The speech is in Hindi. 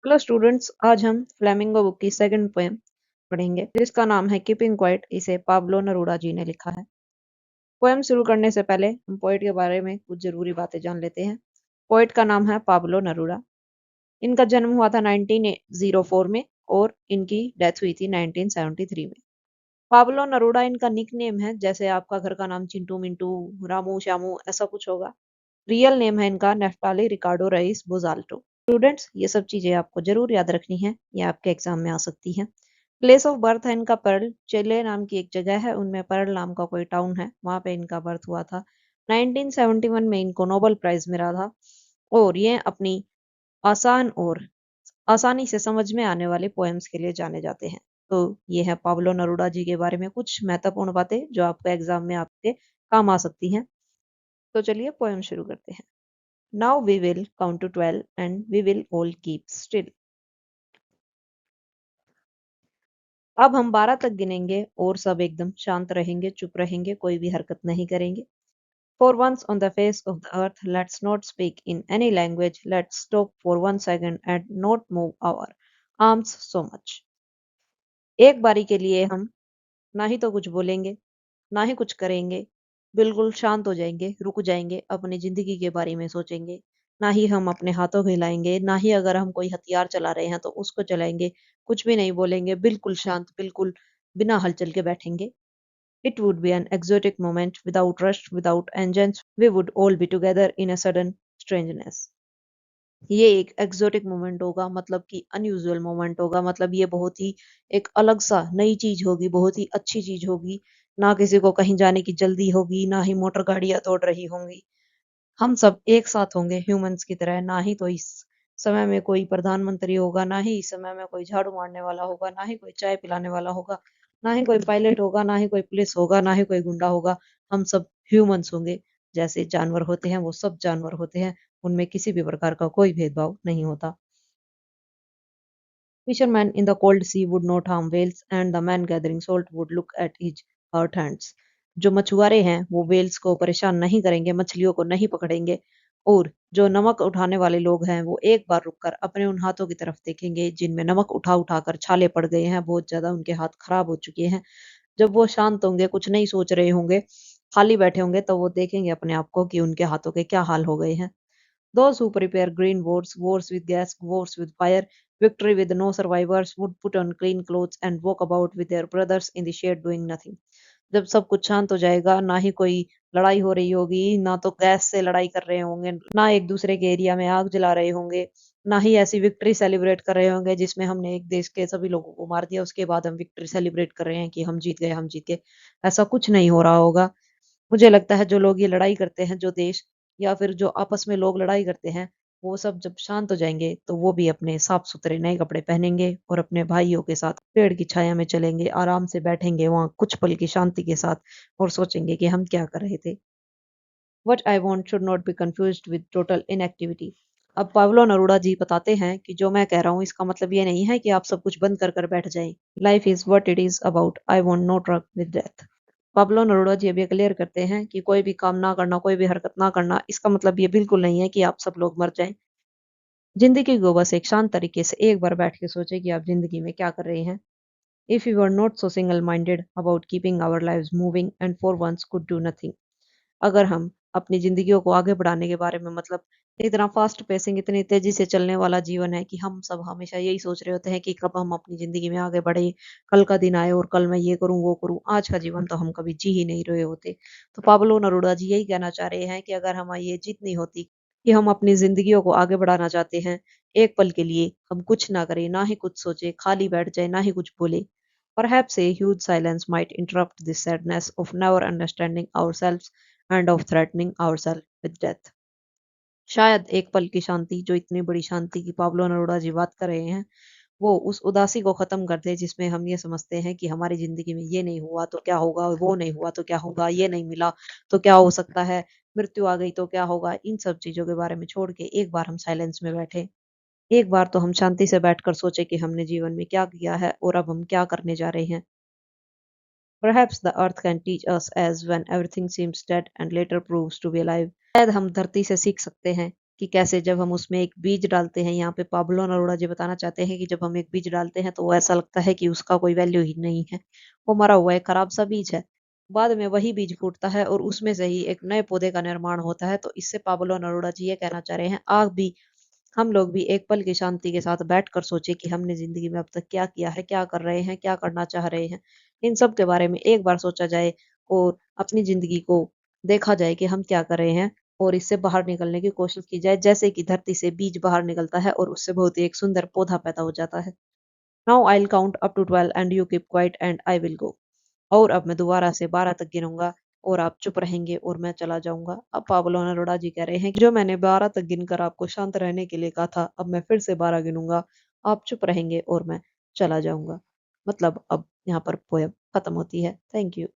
हेलो स्टूडेंट्स, आज हम फ्लेमिंगो बुक की सेकंड पोएम पढ़ेंगे जिसका नाम है कीपिंग क्वाइट। इसे पाब्लो नरूडा जी ने लिखा है। पोएम शुरू करने से पहले हम पोइट के बारे में कुछ जरूरी बातें जान लेते हैं। पोइट का नाम है पाब्लो नरूडा। इनका जन्म हुआ था 1904 में और इनकी डेथ हुई थी 1973 में। पाब्लो नरूडा इनका निक नेम है, जैसे आपका घर का नाम चिंटू मिंटू, रामू श्यामू ऐसा कुछ होगा। रियल नेम है इनका नेफ्टाली रिकार्डो रईस बुजाल्टो। स्टूडेंट्स, ये सब चीजें आपको जरूर याद रखनी है, ये आपके एग्जाम में आ सकती हैं। प्लेस ऑफ बर्थ है इनका पर्ल, चिले नाम की एक जगह है, उनमें पर्ल नाम का कोई टाउन है, वहां पे इनका बर्थ हुआ था। 1971 में इनको नोबेल प्राइज मिला था और ये अपनी आसान और आसानी से समझ में आने वाले पोएम्स के लिए जाने जाते हैं। तो ये है पाब्लो नरूडा जी के बारे में कुछ महत्वपूर्ण बातें जो आपके एग्जाम में आपके काम आ सकती हैं। तो चलिए पोएम शुरू करते हैं। Now we will count to 12 and we will all keep still. अब हम 12 तक गिनेंगे और सब एकदम शांत रहेंगे, चुप रहेंगे, कोई भी हरकत नहीं करेंगे। For once on the face of the earth, let's not speak in any language. Let's stop for 1 second and not move our arms so much. एक बारी के लिए हम ना ही तो कुछ बोलेंगे, ना ही कुछ करेंगे, बिल्कुल शांत हो जाएंगे, रुक जाएंगे, अपनी जिंदगी के बारे में सोचेंगे। ना ही हम अपने हाथों को हिलाएंगे, ना ही अगर हम कोई हथियार चला रहे हैं तो उसको चलाएंगे। कुछ भी नहीं बोलेंगे, बिल्कुल शांत, बिल्कुल बिना हलचल के बैठेंगे। It would be an exotic moment without rush, without engines. We would all be together in a sudden strangeness. ये एक एक्सोटिक मोमेंट होगा, मतलब कि अनयूजुअल मोमेंट होगा, मतलब ये बहुत ही एक अलग सा नई चीज होगी, बहुत ही अच्छी चीज होगी। ना किसी को कहीं जाने की जल्दी होगी, ना ही मोटर गाड़ियां दौड़ रही होंगी। हम सब एक साथ होंगे ह्यूमंस की तरह। ना ही तो इस समय में कोई प्रधानमंत्री होगा, ना ही इस समय में कोई झाड़ू मारने वाला होगा, ना ही कोई चाय पिलाने वाला होगा, ना ही कोई पायलट होगा, ना ही कोई पुलिस होगा, ना ही कोई गुंडा होगा। हम सब ह्यूमंस होंगे। जैसे जानवर होते हैं वो सब जानवर होते हैं, उनमें किसी भी प्रकार का कोई भेदभाव नहीं होता। Fishermen in the cold sea would not harm whales and the man gathering salt would look at his hurt hands. जो मछुआरे हैं वो वेल्स को परेशान नहीं करेंगे, मछलियों को नहीं पकड़ेंगे, और जो नमक उठाने वाले लोग हैं वो एक बार रुककर अपने उन हाथों की तरफ देखेंगे जिनमें नमक उठा उठा कर छाले पड़ गए हैं, बहुत ज्यादा उनके हाथ खराब हो चुके हैं। जब वो शांत होंगे, कुछ नहीं सोच रहे होंगे, खाली बैठे होंगे, तो वो देखेंगे अपने आप को कि उनके हाथों के क्या हाल हो गए हैं। Those who prepare green wars, wars with gas, wars with fire, victory with no survivors, would put on clean clothes and walk about with their brothers in the shade doing nothing. जब सब कुछ शांत हो जाएगा, ना ही कोई लड़ाई हो रही होगी, ना तो गैस से लड़ाई कर रहे होंगे, ना एक दूसरे के एरिया में आग जला रहे होंगे, ना ही ऐसी विक्ट्री सेलिब्रेट कर रहे होंगे जिसमें हमने एक देश के सभी लोगों को मार दिया, उसके बाद हम विक्ट्री सेलिब्रेट कर रहे हैं कि हम जीत गए, हम जीत गए। ऐसा कुछ नहीं हो रहा होगा। मुझे लगता है जो लोग ये लड़ाई करते हैं, जो देश या फिर जो आपस में लोग लड़ाई करते हैं, वो सब जब शांत हो जाएंगे तो वो भी अपने साफ सुथरे नए कपड़े पहनेंगे और अपने भाइयों के साथ पेड़ की छाया में चलेंगे, आराम से बैठेंगे वहां कुछ पल की शांति के साथ और सोचेंगे कि हम क्या कर रहे थे। What I want should not be confused with total inactivity. अब पावलो नरूडा जी बताते हैं कि जो मैं कह रहा हूँ इसका मतलब ये नहीं है कि आप सब कुछ बंद कर कर बैठ जाएं। Life is what it is about. I want no truck with death. Pablo Neruda ji अभी क्लियर करते हैं कि कोई भी काम ना करना, कोई भी हरकत ना करना, इसका मतलब ये बिल्कुल नहीं है कि आप सब लोग मर जाएं। जिंदगी को बस एक शांत तरीके से एक बार बैठ के सोचे कि आप जिंदगी में क्या कर रहे हैं। If you are not so single minded about keeping our lives moving and for once could do nothing. अगर हम अपनी जिंदगियों को आगे बढ़ाने के बारे में, मतलब इतना फास्ट पेसिंग, इतनी तेजी से चलने वाला जीवन है कि हम सब हमेशा यही सोच रहे होते हैं कि कब हम अपनी जिंदगी में आगे बढ़े, कल का दिन आए और कल मैं ये करूं वो करूं। आज का जीवन तो हम कभी जी ही नहीं रहे होते। तो पाब्लो नरूडा जी यही कहना चाह रहे हैं कि अगर हमारी ये जीत नहीं होती कि हम अपनी जिंदगियों को आगे बढ़ाना चाहते हैं, एक पल के लिए हम कुछ ना करें, ना ही कुछ सोचे, खाली बैठ जाए, ना ही कुछ बोले, perhaps a huge silence might interrupt this sadness of never understanding ourselves and of threatening ourselves with death. शायद एक पल की शांति, जो इतनी बड़ी शांति की पाब्लो नरूडा जी बात कर रहे हैं, वो उस उदासी को खत्म कर दे जिसमें हम ये समझते हैं कि हमारी जिंदगी में ये नहीं हुआ तो क्या होगा, वो नहीं हुआ तो क्या होगा, ये नहीं मिला तो क्या हो सकता है, मृत्यु आ गई तो क्या होगा। इन सब चीजों के बारे में छोड़ के एक बार हम साइलेंस में बैठे, एक बार तो हम शांति से बैठकर सोचे कि हमने जीवन में क्या किया है और अब हम क्या करने जा रहे हैं। Perhaps the earth can teach us as when everything seems dead and later proves to be alive. शायद हम धरती से सीख सकते हैं कि कैसे जब हम उसमें एक बीज डालते हैं, यहाँ पे पाब्लो नरोड़ा जी बताना चाहते हैं कि जब हम एक बीज डालते हैं तो वो ऐसा लगता है कि उसका कोई वैल्यू ही नहीं है, वो मरा हुआ एक खराब सा बीज है। बाद में वही बीज फूटता है और उसमें से ही एक नए पौधे का निर्माण होता है। तो इससे पाब्लो नरोड़ा जी ये कहना चाह रहे हैं, आप भी हम लोग भी एक पल की शांति के साथ बैठकर सोचे कि हमने जिंदगी में अब तक क्या किया है, क्या कर रहे हैं, क्या करना चाह रहे हैं। इन सब के बारे में एक बार सोचा जाए और अपनी जिंदगी को देखा जाए कि हम क्या कर रहे हैं और इससे बाहर निकलने की कोशिश की जाए, जैसे कि धरती से बीज बाहर निकलता है और उससे बहुत ही एक सुंदर पौधा पैदा हो जाता है। Now I will count up to 12 and you keep quiet and I will go. और अब मैं दोबारा से 12 तक गिनूंगा और आप चुप रहेंगे और मैं चला जाऊंगा। अब पाब्लो नरोड़ा जी कह रहे हैं कि जो मैंने 12 तक गिनकर आपको शांत रहने के लिए कहा था, अब मैं फिर से 12 गिनूंगा, आप चुप रहेंगे और मैं चला जाऊंगा। मतलब अब यहाँ पर पोयम खत्म होती है। Thank you.